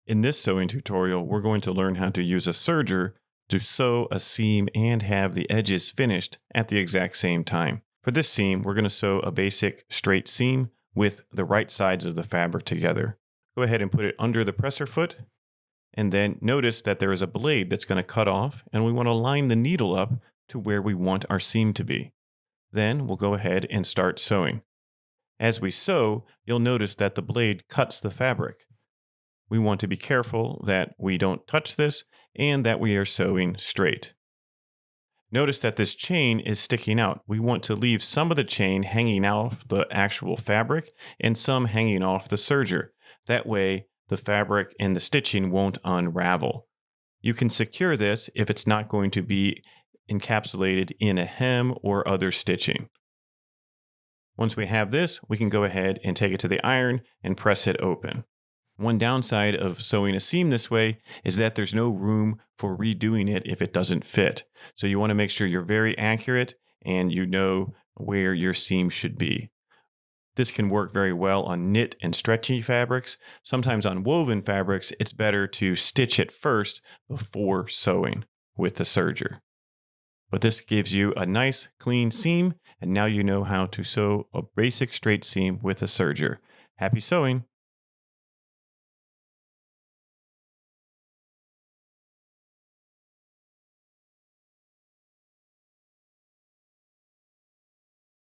In this sewing tutorial, we're going to learn how to use a serger to sew a seam and have the edges finished at the exact same time. For this seam, we're going to sew a basic straight seam with the right sides of the fabric together. Go ahead and put it under the presser foot, and then notice that there is a blade that's going to cut off, and we want to line the needle up to where we want our seam to be. Then we'll go ahead and start sewing. As we sew, you'll notice that the blade cuts the fabric. We want to be careful that we don't touch this and that we are sewing straight. Notice that this chain is sticking out. We want to leave some of the chain hanging off the actual fabric and some hanging off the serger. That way, the fabric and the stitching won't unravel. You can secure this if it's not going to be encapsulated in a hem or other stitching. Once we have this, we can go ahead and take it to the iron and press it open. One downside of sewing a seam this way is that there's no room for redoing it if it doesn't fit. So you want to make sure you're very accurate and you know where your seam should be. This can work very well on knit and stretchy fabrics. Sometimes on woven fabrics, it's better to stitch it first before sewing with the serger. But this gives you a nice clean seam, and now you know how to sew a basic straight seam with a serger. Happy sewing!